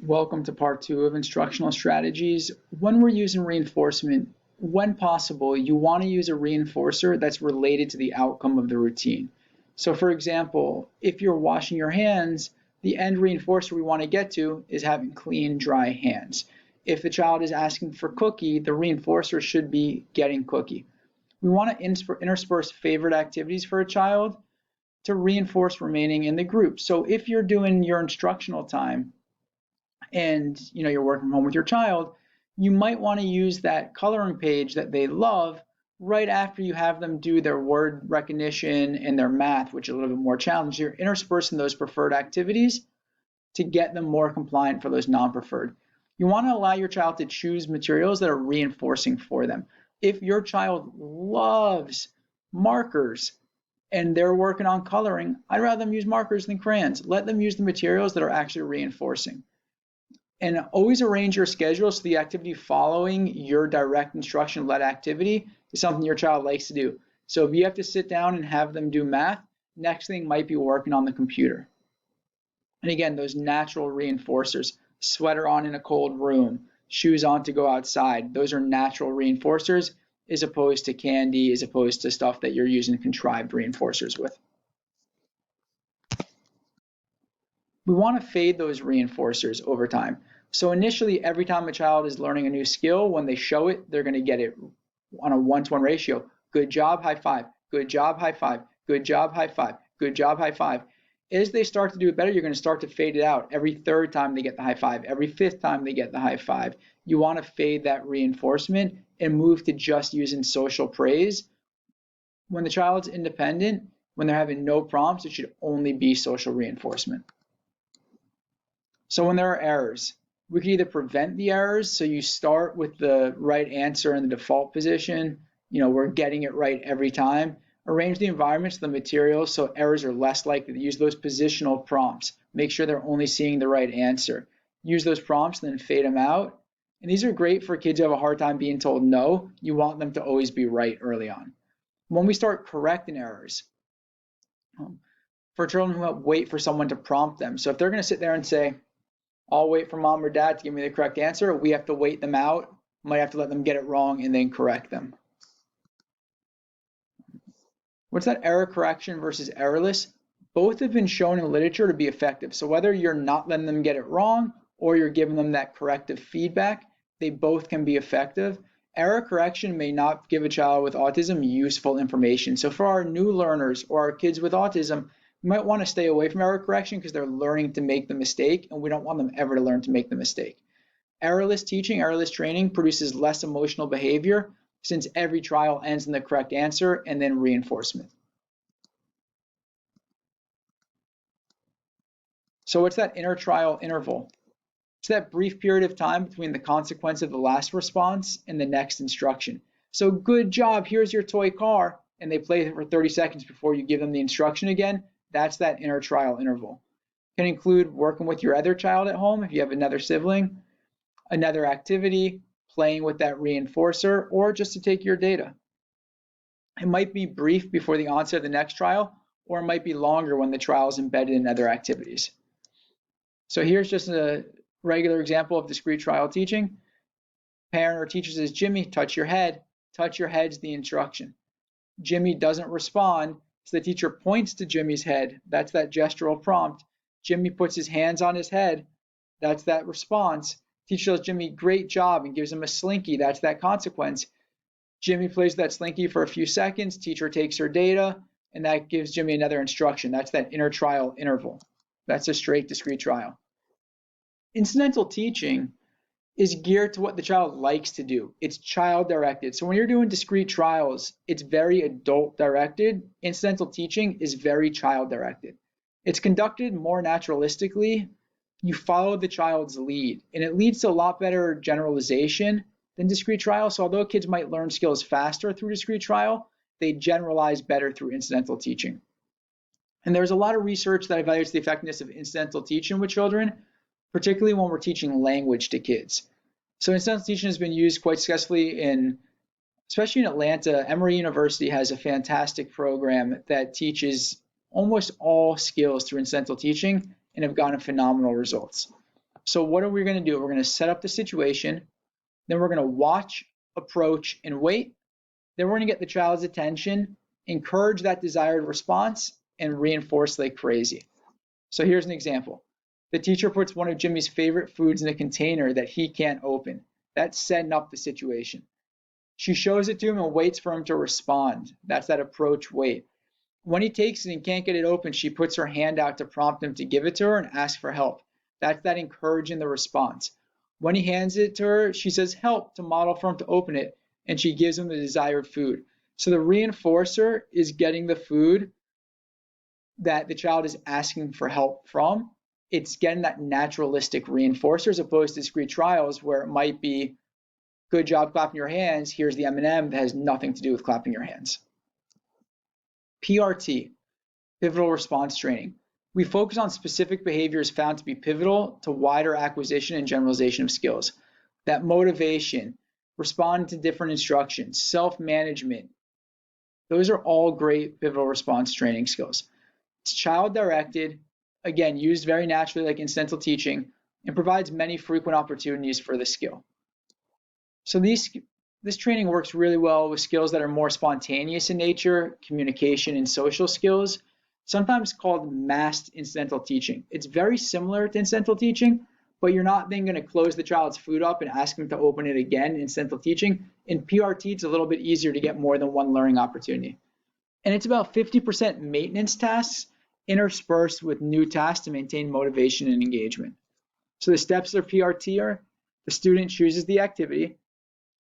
Welcome to part two of instructional strategies. When we're using reinforcement, when possible, you want to use a reinforcer that's related to the outcome of the routine. So for example, if you're washing your hands, the end reinforcer we want to get to is having clean, dry hands. If the child is asking for cookie, the reinforcer should be getting cookie. We want to intersperse favorite activities for a child to reinforce remaining in the group. So if you're doing your instructional time, and you're working from home with your child, you might want to use that coloring page that they love right after you have them do their word recognition and their math, which is a little bit more challenging. You're interspersing those preferred activities to get them more compliant for those non-preferred. You want to allow your child to choose materials that are reinforcing for them. If your child loves markers and they're working on coloring, I'd rather them use markers than crayons. Let them use the materials that are actually reinforcing. And always arrange your schedule so the activity following your direct instruction-led activity is something your child likes to do. So if you have to sit down and have them do math, next thing might be working on the computer. And again, those natural reinforcers, sweater on in a cold room, shoes on to go outside, those are natural reinforcers as opposed to candy, as opposed to stuff that you're using contrived reinforcers with. We want to fade those reinforcers over time. So initially, every time a child is learning a new skill, when they show it, they're going to get it on a 1-to-1 ratio. Good job, high five. Good job, high five. Good job, high five. Good job, high five. As they start to do it better, you're going to start to fade it out. Every third time they get the high five, every fifth time they get the high five. You want to fade that reinforcement and move to just using social praise. When the child's independent, when they're having no prompts, it should only be social reinforcement. So when there are errors, we can either prevent the errors, so you start with the right answer in the default position, we're getting it right every time. Arrange the environments, the materials, so errors are less likely to use those positional prompts. Make sure they're only seeing the right answer. Use those prompts and then fade them out. And these are great for kids who have a hard time being told no. You want them to always be right early on. When we start correcting errors, for children who wait for someone to prompt them. So if they're going to sit there and say, I'll wait for mom or dad to give me the correct answer, we have to wait them out. Might have to let them get it wrong and then correct them. What's that error correction versus errorless? Both have been shown in literature to be effective. So whether you're not letting them get it wrong or you're giving them that corrective feedback, they both can be effective. Error correction may not give a child with autism useful information. So for our new learners or our kids with autism, you might want to stay away from error correction because they're learning to make the mistake, and we don't want them ever to learn to make the mistake. Errorless teaching, errorless training produces less emotional behavior since every trial ends in the correct answer and then reinforcement. So what's that inter-trial interval? It's that brief period of time between the consequence of the last response and the next instruction. So good job, here's your toy car, and they play it for 30 seconds before you give them the instruction again. That's that inter-trial interval. It can include working with your other child at home if you have another sibling, another activity, playing with that reinforcer, or just to take your data. It might be brief before the onset of the next trial, or it might be longer when the trial is embedded in other activities. So here's just a regular example of discrete trial teaching. Parent or teacher says, Jimmy, touch your head. Touch your head's the instruction. Jimmy doesn't respond, so the teacher points to Jimmy's head. That's that gestural prompt. Jimmy puts his hands on his head. That's that response. Teacher tells Jimmy, great job, and gives him a slinky. That's that consequence. Jimmy plays that slinky for a few seconds. Teacher takes her data, and that gives Jimmy another instruction. That's that inter-trial interval. That's a straight discrete trial. Incidental teaching is geared to what the child likes to do. It's child-directed. So when you're doing discrete trials, it's very adult-directed. Incidental teaching is very child-directed. It's conducted more naturalistically. You follow the child's lead, and it leads to a lot better generalization than discrete trial. So although kids might learn skills faster through discrete trial, they generalize better through incidental teaching. And there's a lot of research that evaluates the effectiveness of incidental teaching with children, particularly when we're teaching language to kids. So incidental teaching has been used quite successfully especially in Atlanta. Emory University has a fantastic program that teaches almost all skills through incidental teaching and have gotten phenomenal results. So what are we going to do? We're going to set up the situation, then we're going to watch, approach, and wait. Then we're going to get the child's attention, encourage that desired response, and reinforce like crazy. So here's an example. The teacher puts one of Jimmy's favorite foods in a container that he can't open. That's setting up the situation. She shows it to him and waits for him to respond. That's that approach, wait. When he takes it and can't get it open, she puts her hand out to prompt him to give it to her and ask for help. That's that encouraging the response. When he hands it to her, she says help to model for him to open it, and she gives him the desired food. So the reinforcer is getting the food that the child is asking for help from. It's getting that naturalistic reinforcer as opposed to discrete trials where it might be good job clapping your hands, here's the M&M that has nothing to do with clapping your hands. PRT, pivotal response training. We focus on specific behaviors found to be pivotal to wider acquisition and generalization of skills. That motivation, responding to different instructions, self-management, those are all great pivotal response training skills. It's child-directed, again, used very naturally like incidental teaching, and provides many frequent opportunities for the skill. So this training works really well with skills that are more spontaneous in nature, communication and social skills, sometimes called masked incidental teaching. It's very similar to incidental teaching, but you're not then going to close the child's food up and ask them to open it again in incidental teaching. In PRT, it's a little bit easier to get more than one learning opportunity. And it's about 50% maintenance tasks interspersed with new tasks to maintain motivation and engagement. So the steps of PRT are: the student chooses the activity,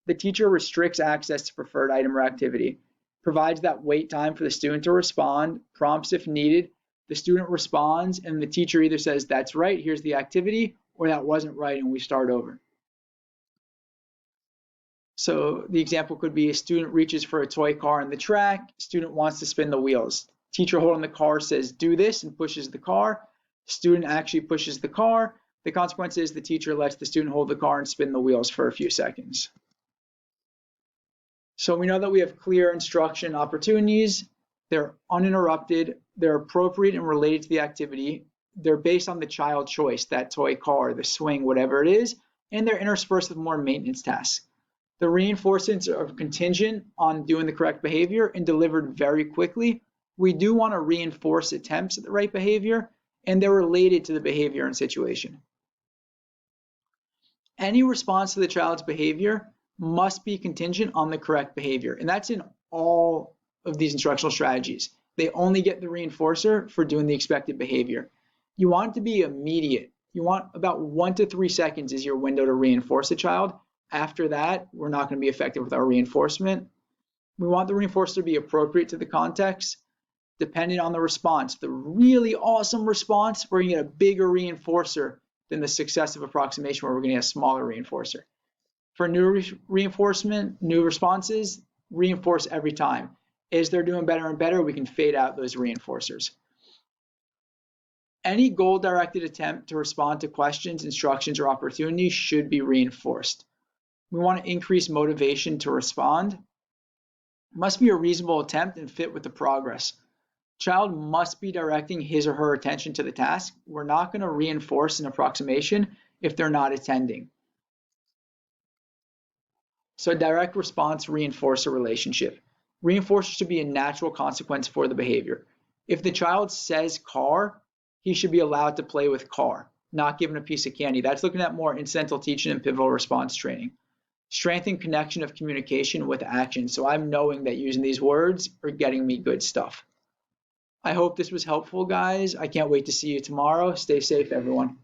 the teacher restricts access to preferred item or activity, provides that wait time for the student to respond, prompts if needed, the student responds, and the teacher either says, that's right, here's the activity, or that wasn't right, and we start over. So the example could be a student reaches for a toy car on the track, student wants to spin the wheels. Teacher holding the car says, do this, and pushes the car. Student actually pushes the car. The consequence is the teacher lets the student hold the car and spin the wheels for a few seconds. So we know that we have clear instruction opportunities. They're uninterrupted. They're appropriate and related to the activity. They're based on the child choice, that toy car, the swing, whatever it is, and they're interspersed with more maintenance tasks. The reinforcements are contingent on doing the correct behavior and delivered very quickly. We do want to reinforce attempts at the right behavior, and they're related to the behavior and situation. Any response to the child's behavior must be contingent on the correct behavior. And that's in all of these instructional strategies. They only get the reinforcer for doing the expected behavior. You want it to be immediate. You want about 1 to 3 seconds is your window to reinforce a child. After that, we're not going to be effective with our reinforcement. We want the reinforcer to be appropriate to the context, depending on the response. The really awesome response, we're going to get a bigger reinforcer than the successive approximation where we're going to get a smaller reinforcer. For new reinforcement, new responses, reinforce every time. As they're doing better and better, we can fade out those reinforcers. Any goal-directed attempt to respond to questions, instructions, or opportunities should be reinforced. We want to increase motivation to respond. It must be a reasonable attempt and fit with the progress. Child must be directing his or her attention to the task. We're not going to reinforce an approximation if they're not attending. So direct response reinforcer relationship. Reinforcer should be a natural consequence for the behavior. If the child says car, he should be allowed to play with car, not given a piece of candy. That's looking at more incidental teaching and pivotal response training. Strengthen connection of communication with action. So I'm knowing that using these words are getting me good stuff. I hope this was helpful, guys. I can't wait to see you tomorrow. Stay safe, everyone.